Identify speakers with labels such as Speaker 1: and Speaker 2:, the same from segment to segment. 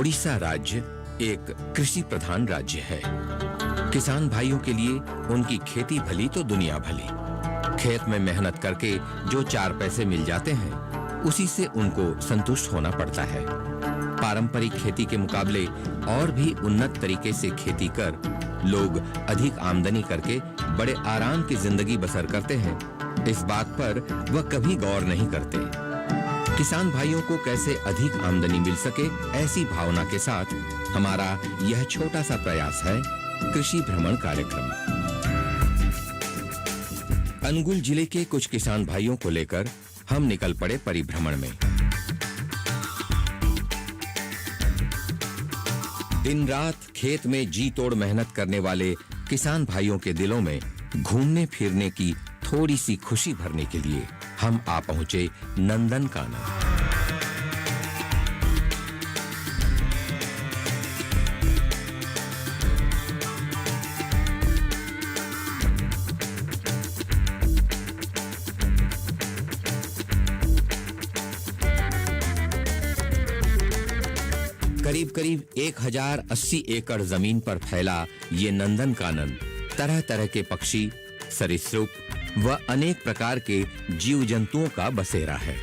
Speaker 1: ओडिशा राज्य एक कृषि प्रधान राज्य है। किसान भाइयों के लिए उनकी खेती भली तो दुनिया भली। खेत में मेहनत करके जो 4 पैसे मिल जाते हैं, उसी से उनको संतुष्ट होना पड़ता है। पारंपरिक खेती के मुकाबले और भी उन्नत तरीके से खेती कर लोग अधिक आमदनी करके बड़े आराम की जिंदगी बसर करते हैं। इस बात पर वह कभी गौर नहीं करते। किसान भाइयों को कैसे अधिक आमदनी मिल सके, ऐसी भावना के साथ हमारा यह छोटा सा प्रयास है कृषि भ्रमण कार्यक्रम। अनुगुल जिले के कुछ किसान भाइयों को लेकर हम निकल पड़े परिभ्रमण में। दिन रात खेत में जी तोड़ मेहनत करने वाले किसान भाइयों के दिलों में घूमने फिरने की थोड़ी सी खुशी भरने के लिए हम आ पहुंचे नंदनकानन। करीब 1080 एकड़ जमीन पर फैला ये नंदनकानन तरह तरह के पक्षी, सरीसृप व अनेक प्रकार के जीव जंतुओं का बसेरा है।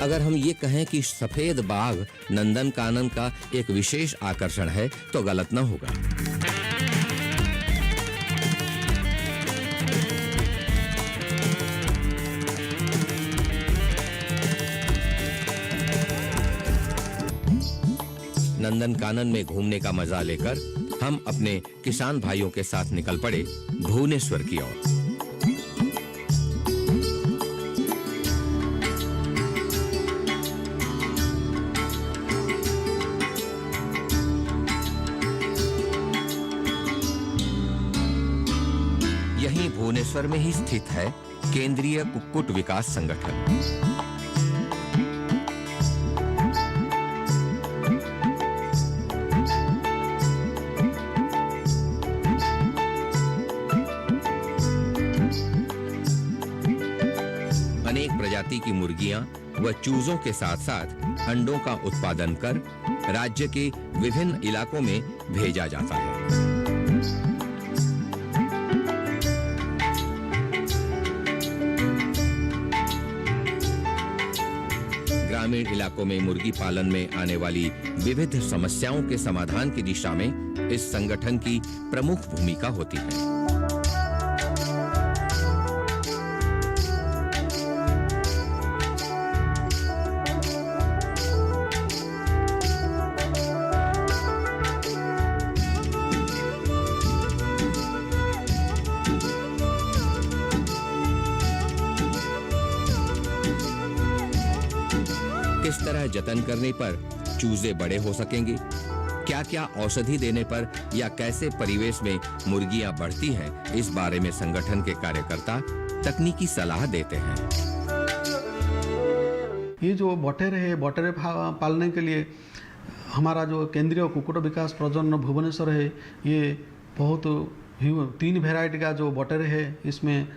Speaker 1: अगर हम ये कहें कि सफेद बाघ नंदनकानन का एक विशेष आकर्षण है तो गलत न होगा। नंदनकानन में घूमने का मजा लेकर हम अपने किसान भाइयों के साथ निकल पड़े भुवनेश्वर की ओर। यहीं भुवनेश्वर में ही स्थित है केंद्रीय कुक्कुट विकास संगठन। अनेक प्रजाति की मुर्गियां व चूजों के साथ साथ अंडों का उत्पादन कर राज्य के विभिन्न इलाकों में भेजा जाता है। ग्रामीण इलाकों में मुर्गी पालन में आने वाली विविध समस्याओं के समाधान की दिशा में इस संगठन की प्रमुख भूमिका होती है। किस तरह जतन करने पर चूजे बड़े हो सकेंगे, क्या-क्या औषधि देने पर या कैसे परिवेश में मुर्गियां बढ़ती हैं, इस बारे में संगठन के कार्यकर्ता तकनीकी सलाह देते हैं।
Speaker 2: ये जो बटेर है, बटेरे पालने के लिए हमारा जो केंद्रीय कुक्कुट विकास प्रजनन भुवनेश्वर है, ये बहुत 3 वैरायटी का जो बटेरे है इसमें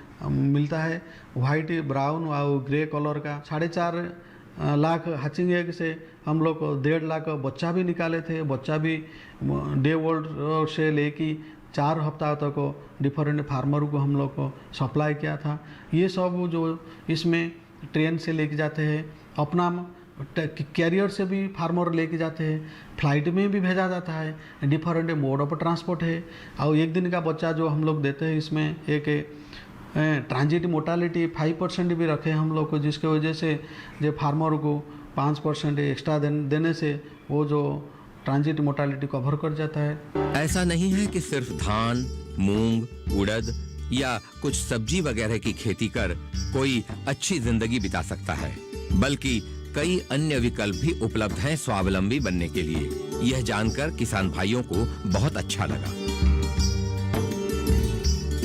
Speaker 2: मिलता है। व्हाइट, ब्राउन और ग्रे कलर का 4.5 लाख हैचिंग एग से हम लोग 1.5 लाख बच्चा भी निकाले थे। बच्चा भी डे ओल्ड से लेके 4 हफ्ता तक डिफरेंट फार्मर को हम लोग को सप्लाई किया था। ये सब जो इसमें ट्रेन से लेके जाते हैं, अपना कैरियर से भी फार्मर लेके जाते हैं, फ्लाइट में भी भेजा जाता है। डिफरेंट मोड ऑफ ट्रांसपोर्ट है। और 1 दिन का बच्चा जो हम लोग देते हैं, इसमें एक ट्रांजिट मोर्टालिटी 5% भी रखे हम लोग को, जिसके वजह से जो फार्मर को 5% एक्स्ट्रा देने से वो जो ट्रांजिट मोर्टालिटी कवर कर जाता है।
Speaker 1: ऐसा नहीं है कि सिर्फ धान, मूंग, उड़द या कुछ सब्जी वगैरह की खेती कर कोई अच्छी जिंदगी बिता सकता है, बल्कि कई अन्य विकल्प भी उपलब्ध हैं स्वावलंबी बनने के लिए। यह जानकर किसान भाइयों को बहुत अच्छा लगा।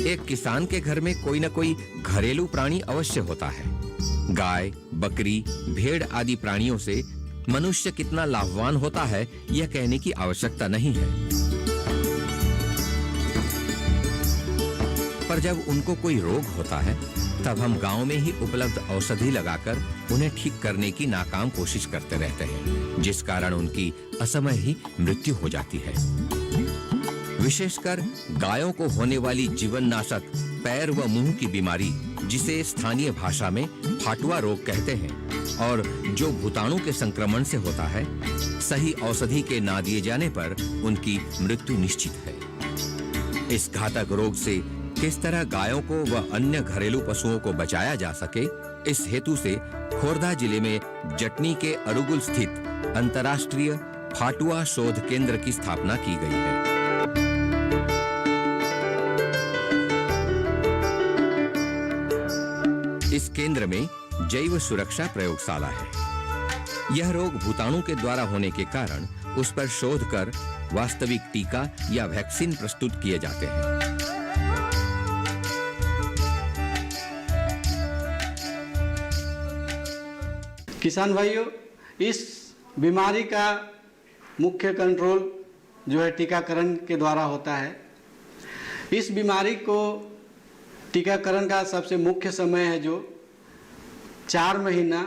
Speaker 1: एक किसान के घर में कोई न कोई घरेलू प्राणी अवश्य होता है। गाय, बकरी, भेड़ आदि प्राणियों से मनुष्य कितना लाभवान होता है, यह कहने की आवश्यकता नहीं है। पर जब उनको कोई रोग होता है तब हम गांव में ही उपलब्ध औषधि लगाकर उन्हें ठीक करने की नाकाम कोशिश करते रहते हैं, जिस कारण उनकी असमय ही मृत्यु हो जाती है। विशेषकर गायों को होने वाली जीवननाशक पैर व मुंह की बीमारी, जिसे स्थानीय भाषा में फाटुआ रोग कहते हैं और जो भूताणु के संक्रमण से होता है, सही औषधि के ना दिए जाने पर उनकी मृत्यु निश्चित है। इस घातक रोग से किस तरह गायों को व अन्य घरेलू पशुओं को बचाया जा सके, इस हेतु से खोर्धा जिले में जटनी के अरुगुल स्थित अंतर्राष्ट्रीय फाटुआ शोध केंद्र की स्थापना की गई है। इस केंद्र में जैव सुरक्षा प्रयोगशाला है। यह रोग भूताणु के द्वारा होने के कारण उस पर शोध कर वास्तविक टीका या वैक्सीन प्रस्तुत किए जाते हैं।
Speaker 2: किसान भाइयों, इस बीमारी का मुख्य कंट्रोल जो है टीकाकरण के द्वारा होता है। इस बीमारी को टीकाकरण का सबसे मुख्य समय है जो 4 महीना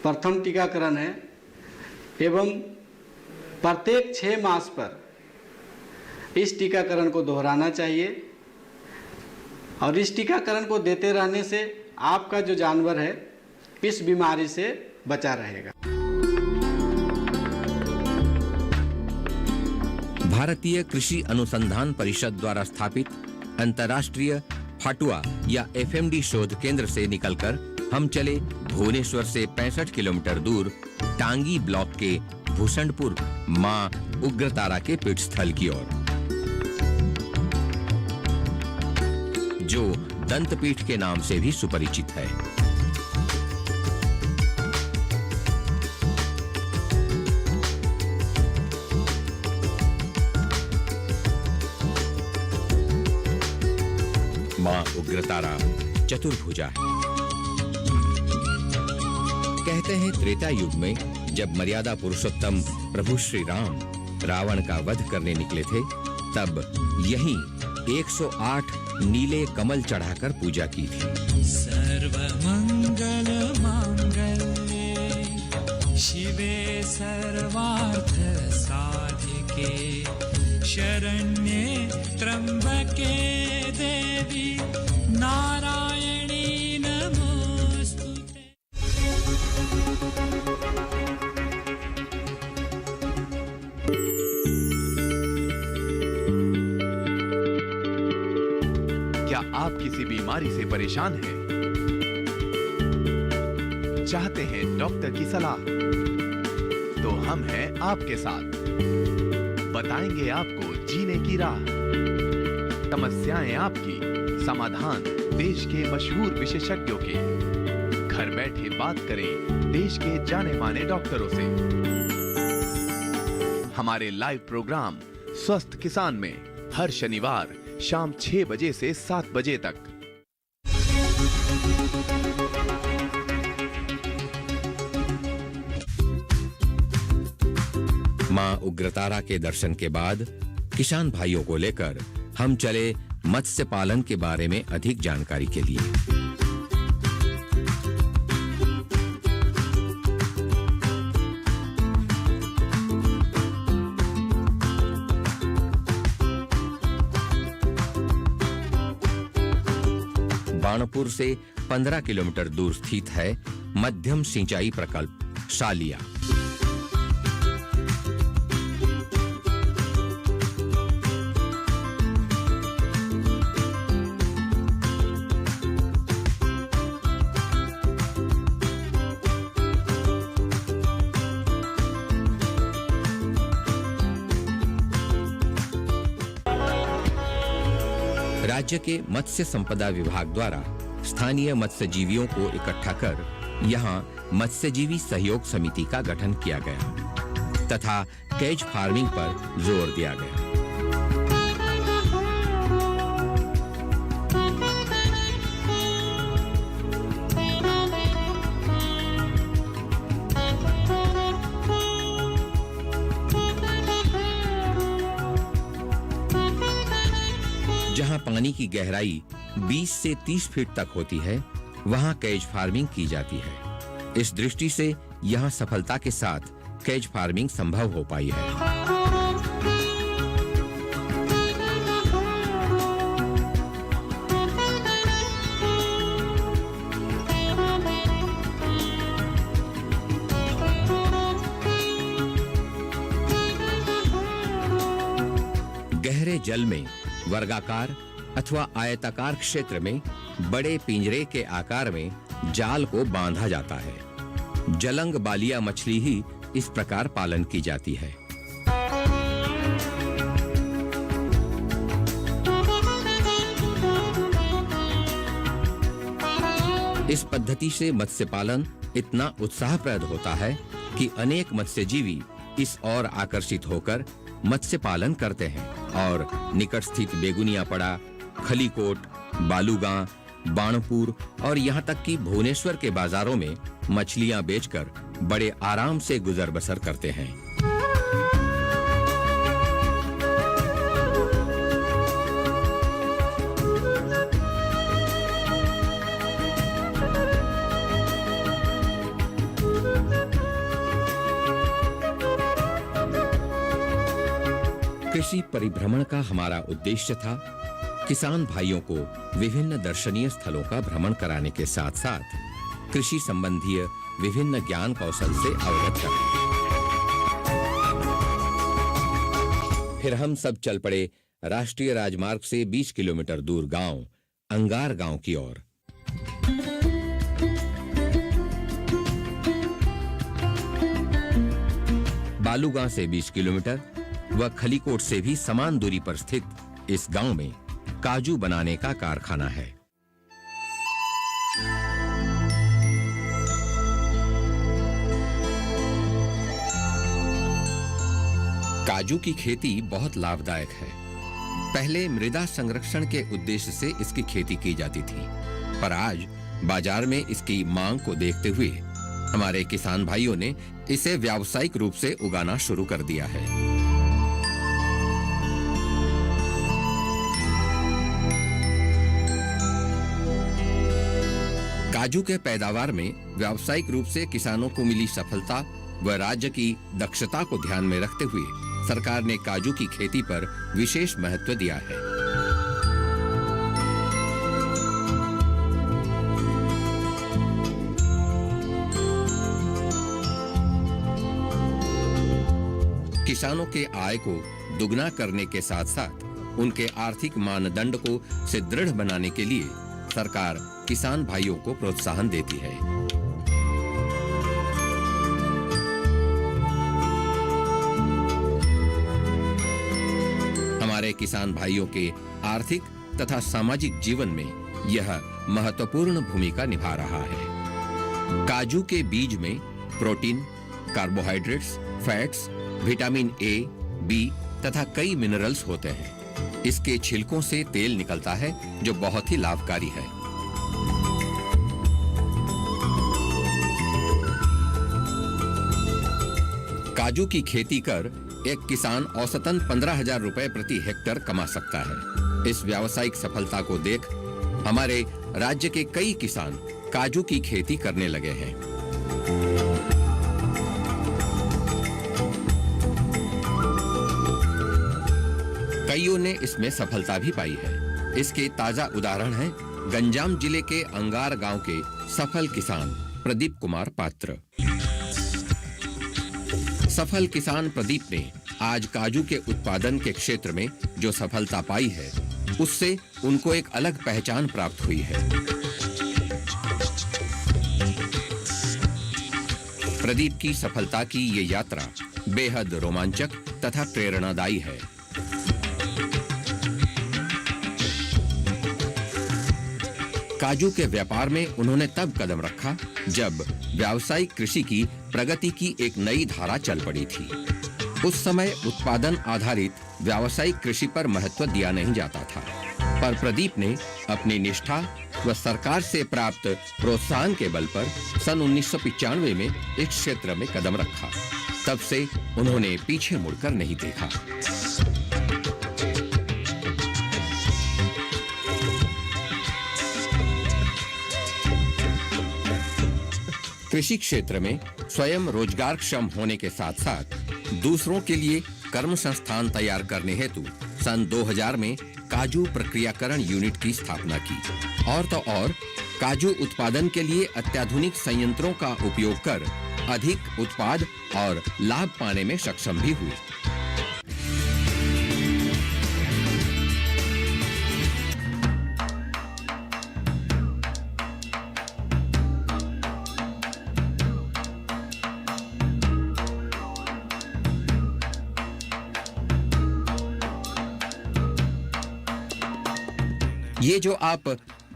Speaker 2: प्रथम टीकाकरण है एवं प्रत्येक 6 मास पर इस टीकाकरण को दोहराना चाहिए और इस टीकाकरण को देते रहने से आपका जो जानवर है इस बीमारी से बचा रहेगा।
Speaker 1: भारतीय कृषि अनुसंधान परिषद द्वारा स्थापित अंतर्राष्ट्रीय फाटुआ या एफएमडी शोध केंद्र से निकलकर हम चले भुवनेश्वर से 65 किलोमीटर दूर टांगी ब्लॉक के भूषणपुर मां उग्रतारा के पीठस्थल की ओर, जो दंतपीठ के नाम से भी सुपरिचित है। मां उग्रतारा चतुर्भुजा है। कहते हैं त्रेता युग में जब मर्यादा पुरुषोत्तम प्रभु श्री राम रावण का वध करने निकले थे, तब यहीं 108 नीले कमल चढ़ाकर पूजा की थी।
Speaker 3: सर्वमंगल मांगल्ये शिवे सर्वार्थ साधिके शरण्ये त्र्यंबके देवी नारायणी नमोस्तुते।
Speaker 4: क्या आप किसी बीमारी से परेशान हैं? चाहते हैं डॉक्टर की सलाह? तो हम हैं आपके साथ। बताएंगे आपको जीने की राह। समस्याएं आपकी, समाधान देश के मशहूर विशेषज्ञों के। घर बैठे बात करें देश के जाने माने डॉक्टरों से। हमारे लाइव प्रोग्राम स्वस्थ किसान में हर शनिवार शाम 6 बजे से 7 बजे तक।
Speaker 1: मां उग्रतारा के दर्शन के बाद किसान भाइयों को लेकर हम चले मत्स्य पालन के बारे में अधिक जानकारी के लिए। बाणपुर से 15 किलोमीटर दूर स्थित है मध्यम सिंचाई प्रकल्प शालिया। राज्य के मत्स्य संपदा विभाग द्वारा स्थानीय मत्स्यजीवियों को इकट्ठा कर यहां मत्स्यजीवी सहयोग समिति का गठन किया गया तथा कैच फार्मिंग पर जोर दिया गया। जहां पानी की गहराई 20 से 30 फीट तक होती है, वहां कैज फार्मिंग की जाती है। इस दृष्टि से यहां सफलता के साथ कैज फार्मिंग संभव हो पाई है। गहरे जल में वर्गाकार अथवा आयताकार क्षेत्र में बड़े पिंजरे के आकार में जाल को बांधा जाता है। जलंग बालिया मछली ही इस प्रकार पालन की जाती है। इस पद्धति से मत्स्य पालन इतना उत्साहप्रद होता है कि अनेक मत्स्यजीवी इस ओर आकर्षित होकर मत्स्य पालन करते हैं और निकट स्थित बेगुनियापड़ा, खलीकोट, बालूगांव, बाणपुर और यहाँ तक कि भुवनेश्वर के बाजारों में मछलियां बेचकर बड़े आराम से गुजर बसर करते हैं। कृषि परिभ्रमण का हमारा उद्देश्य था किसान भाइयों को विभिन्न दर्शनीय स्थलों का भ्रमण कराने के साथ साथ कृषि संबंधी विभिन्न ज्ञान कौशल से अवगत कराएं। फिर हम सब चल पड़े राष्ट्रीय राजमार्ग से 20 किलोमीटर दूर गांव अंगार गांव की ओर। बालूगांव से 20 किलोमीटर व खलीकोट से भी समान दूरी पर स्थित इस गांव में काजू बनाने का कारखाना है। काजू की खेती बहुत लाभदायक है। पहले मृदा संरक्षण के उद्देश्य से इसकी खेती की जाती थी, पर आज बाजार में इसकी मांग को देखते हुए हमारे किसान भाइयों ने इसे व्यावसायिक रूप से उगाना शुरू कर दिया है। काजू के पैदावार में व्यावसायिक रूप से किसानों को मिली सफलता व राज्य की दक्षता को ध्यान में रखते हुए सरकार ने काजू की खेती पर विशेष महत्व दिया है। किसानों के आय को दुगना करने के साथ साथ उनके आर्थिक मानदंड को सुदृढ़ बनाने के लिए सरकार किसान भाइयों को प्रोत्साहन देती है। हमारे किसान भाइयों के आर्थिक तथा सामाजिक जीवन में यह महत्वपूर्ण भूमिका निभा रहा है। काजू के बीज में protein, carbohydrates, fats, vitamin A, B तथा कई मिनरल्स होते हैं। इसके छिलकों से तेल निकलता है जो बहुत ही लाभकारी है। काजू की खेती कर एक किसान औसतन 15,000 रुपए प्रति हेक्टेयर कमा सकता है। इस व्यावसायिक सफलता को देख हमारे राज्य के कई किसान काजू की खेती करने लगे हैं। कईयों ने इसमें सफलता भी पाई है। इसके ताजा उदाहरण हैं गंजाम जिले के अंगार गांव के सफल किसान प्रदीप कुमार पात्र। सफल किसान प्रदीप ने आज काजू के उत्पादन के क्षेत्र में जो सफलता पाई है, उससे उनको एक अलग पहचान प्राप्त हुई है। प्रदीप की सफलता की ये यात्रा बेहद रोमांचक तथा प्रेरणादायी है। काजू के व्यापार में उन्होंने तब कदम रखा जब व्यावसायिक कृषि की प्रगति की एक नई धारा चल पड़ी थी। उस समय उत्पादन आधारित व्यावसायिक कृषि पर महत्व दिया नहीं जाता था, पर प्रदीप ने अपनी निष्ठा व सरकार से प्राप्त प्रोत्साहन के बल पर सन 1995 में इस क्षेत्र में कदम रखा। तब से उन्होंने पीछे मुड़कर नहीं देखा। कृषि क्षेत्र में स्वयं रोजगारक्षम होने के साथ साथ दूसरों के लिए कर्म संस्थान तैयार करने हेतु सन 2000 में काजू प्रक्रियाकरण यूनिट की स्थापना की। और तो और काजू उत्पादन के लिए अत्याधुनिक संयंत्रों का उपयोग कर अधिक उत्पाद और लाभ पाने में सक्षम भी हुए। ये जो आप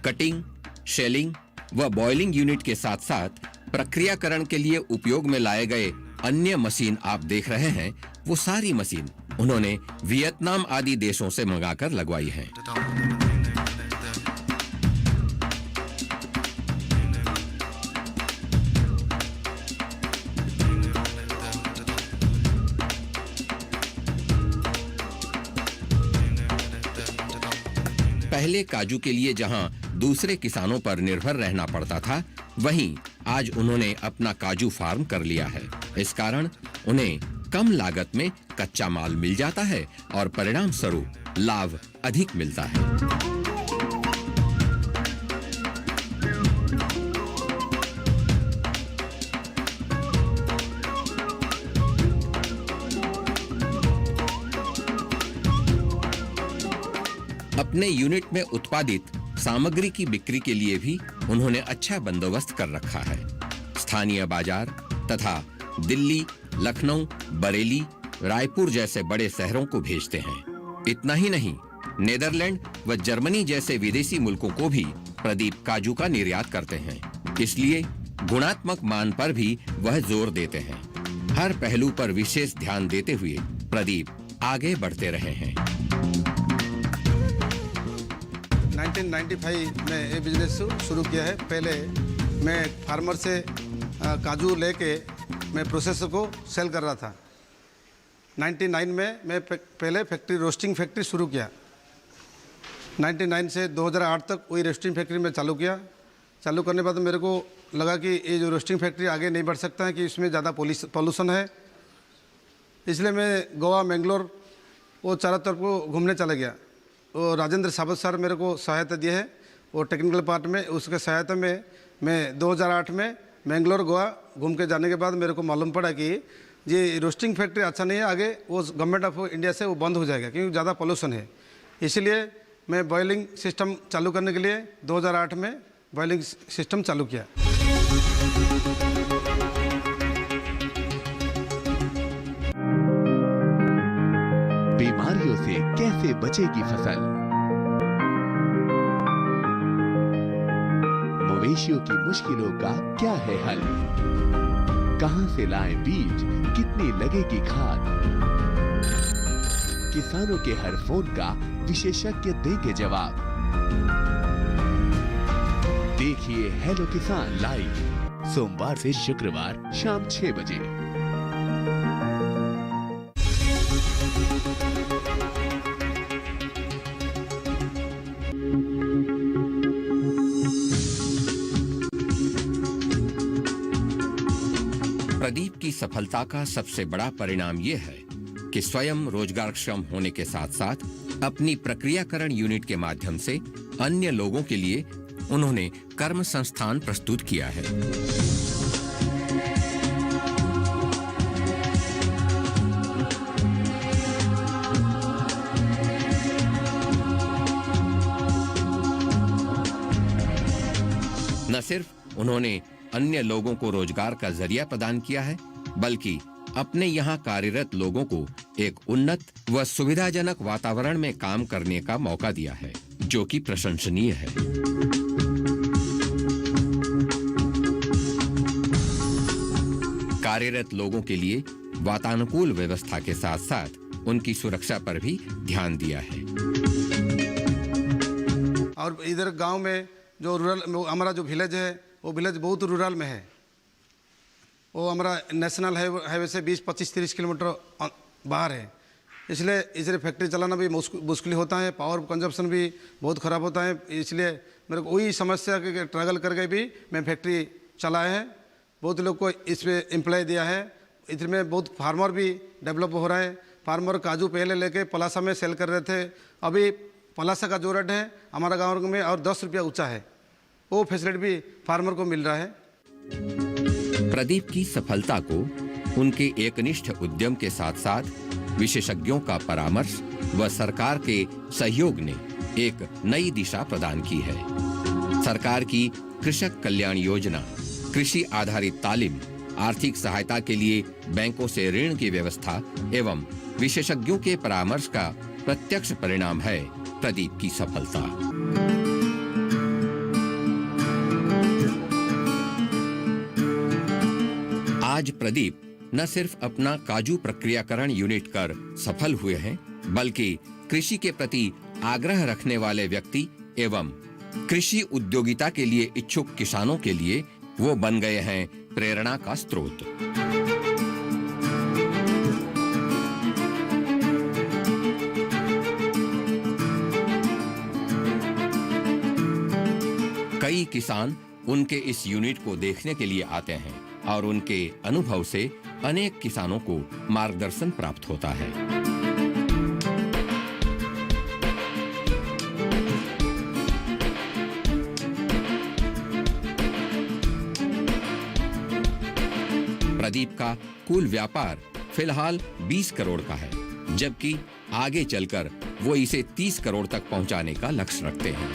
Speaker 1: कटिंग, शेलिंग व बॉयलिंग यूनिट के साथ साथ प्रक्रियाकरण के लिए उपयोग में लाए गए अन्य मशीन आप देख रहे हैं, वो सारी मशीन उन्होंने वियतनाम आदि देशों से मंगाकर लगवाई हैं। पहले काजू के लिए जहां दूसरे किसानों पर निर्भर रहना पड़ता था, वहीं आज उन्होंने अपना काजू फार्म कर लिया है। इस कारण उन्हें कम लागत में कच्चा माल मिल जाता है और परिणाम स्वरूप लाभ अधिक मिलता है। अपने यूनिट में उत्पादित सामग्री की बिक्री के लिए भी उन्होंने अच्छा बंदोबस्त कर रखा है। स्थानीय बाजार तथा दिल्ली, लखनऊ, बरेली, रायपुर जैसे बड़े शहरों को भेजते हैं। इतना ही नहीं, नेदरलैंड व जर्मनी जैसे विदेशी मुल्कों को भी प्रदीप काजू का निर्यात करते हैं। इसलिए गुणात्मक मान पर भी वह जोर देते हैं। हर पहलू पर विशेष ध्यान देते हुए प्रदीप आगे बढ़ते रहे हैं।
Speaker 5: 1995 में ये बिजनेस शुरू किया है। पहले मैं फार्मर से काजू लेके मैं प्रोसेसर को सेल कर रहा था। 99 में मैं पहले फैक्ट्री रोस्टिंग फैक्ट्री शुरू किया। 99 से 2008 तक वही रोस्टिंग फैक्ट्री में चालू किया। चालू करने के बाद मेरे को लगा कि ये जो रोस्टिंग फैक्ट्री आगे नहीं बढ़ सकता है, कि इसमें ज़्यादा पॉल्यूशन है। इसलिए मैं गोवा, मैंगलोर वो चारों तरफ को घूमने चला गया। वो राजेंद्र सावत सर मेरे को सहायता दिए है, वो टेक्निकल पार्ट में। उसके सहायता में मैं 2008 में मैंगलोर, गोवा घूम के जाने के बाद मेरे को मालूम पड़ा कि ये रोस्टिंग फैक्ट्री अच्छा नहीं है, आगे वो गवर्नमेंट ऑफ इंडिया से वो बंद हो जाएगा क्योंकि ज़्यादा पोल्यूशन है। इसलिए मैं बॉयलिंग सिस्टम चालू करने के लिए 2008 में बॉयलिंग सिस्टम चालू किया।
Speaker 4: बीमारियों से कैसे बचेगी फसल? मवेशियों की मुश्किलों का क्या है हल? कहां से लाएं बीज, कितनी लगेगी खाद? किसानों के हर फोन का विशेषज्ञ देंगे जवाब। देखिए हेलो किसान लाइव, सोमवार से शुक्रवार शाम 6 बजे।
Speaker 1: प्रदीप की सफलता का सबसे बड़ा परिणाम यह है कि स्वयं रोजगारक्षम होने के साथ साथ अपनी प्रक्रियाकरण यूनिट के माध्यम से अन्य लोगों के लिए उन्होंने कर्म संस्थान प्रस्तुत किया है। न सिर्फ उन्होंने अन्य लोगों को रोजगार का जरिया प्रदान किया है, बल्कि अपने यहाँ कार्यरत लोगों को एक उन्नत व सुविधाजनक वातावरण में काम करने का मौका दिया है, जो कि प्रशंसनीय है। कार्यरत लोगों के लिए वातानुकूल व्यवस्था के साथ साथ उनकी सुरक्षा पर भी ध्यान दिया है।
Speaker 5: और इधर गांव में जो रूरल हमारा जो विलेज है, वो विलेज बहुत रूरल में है। वो हमारा नेशनल हाईवे से 20-25-30 किलोमीटर बाहर है। इसलिए फैक्ट्री चलाना भी मुश्किल होता है, पावर कंजप्शन भी बहुत ख़राब होता है। इसलिए मेरे को वही समस्या के ट्रैवल करके भी मैं फैक्ट्री चलाए हैं। बहुत लोग को इसमें एम्प्लॉय दिया है। इसमें बहुत फार्मर भी डेवलप हो रहे हैं। फार्मर काजू पहले लेके पलासा में सेल कर रहे थे, अभी पलासा का जो रेट है हमारा गाँव में और 10 रुपया ऊँचा है, वो फैसिलिटी भी फार्मर को मिल रहा है।
Speaker 1: प्रदीप की सफलता को उनके एकनिष्ठ उद्यम के साथ साथ विशेषज्ञों का परामर्श व सरकार के सहयोग ने एक नई दिशा प्रदान की है। सरकार की कृषक कल्याण योजना, कृषि आधारित तालीम, आर्थिक सहायता के लिए बैंकों से ऋण की व्यवस्था एवं विशेषज्ञों के परामर्श का प्रत्यक्ष परिणाम है प्रदीप की सफलता। आज प्रदीप न सिर्फ अपना काजू प्रक्रियाकरण यूनिट कर सफल हुए हैं, बल्कि कृषि के प्रति आग्रह रखने वाले व्यक्ति एवं कृषि उद्योगिता के लिए इच्छुक किसानों के लिए वो बन गए हैं प्रेरणा का स्रोत। कई किसान उनके इस यूनिट को देखने के लिए आते हैं और उनके अनुभव से अनेक किसानों को मार्गदर्शन प्राप्त होता है। प्रदीप का कुल व्यापार फिलहाल 20 करोड़ का है, जबकि आगे चलकर वो इसे 30 करोड़ तक पहुंचाने का लक्ष्य रखते हैं।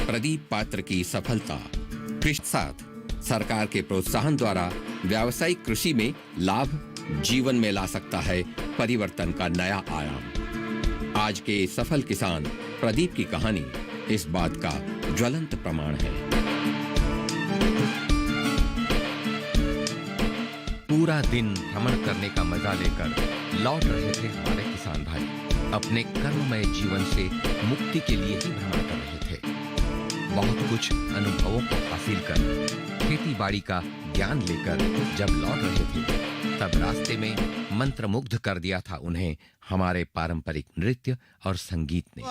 Speaker 1: प्रदीप पात्र की सफलता कृषि साथ सरकार के प्रोत्साहन द्वारा व्यावसायिक कृषि में लाभ जीवन में ला सकता है परिवर्तन का नया आयाम। आज के सफल किसान प्रदीप की कहानी इस बात का ज्वलंत प्रमाण है। पूरा दिन भ्रमण करने का मजा लेकर लौट रहे थे हमारे किसान भाई। अपने कर्ममय जीवन से मुक्ति के लिए ही भ्रमण कर रहे थे। बहुत कुछ अनुभवों को हासिल कर, खेती बाड़ी का ज्ञान लेकर जब लौट रहे थे, तब रास्ते में मंत्रमुग्ध कर दिया था उन्हें हमारे पारंपरिक नृत्य और संगीत ने।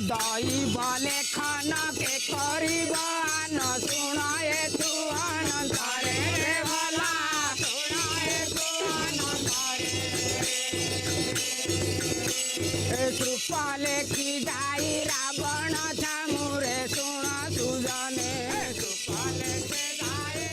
Speaker 6: दाई वाले खाना के करीबा न सुनाए तू आनंद रे वाला सुनाए तू आनंद रे कृपाले की जाई रावण था मुरे सुना सुजाने कृपाले के जाई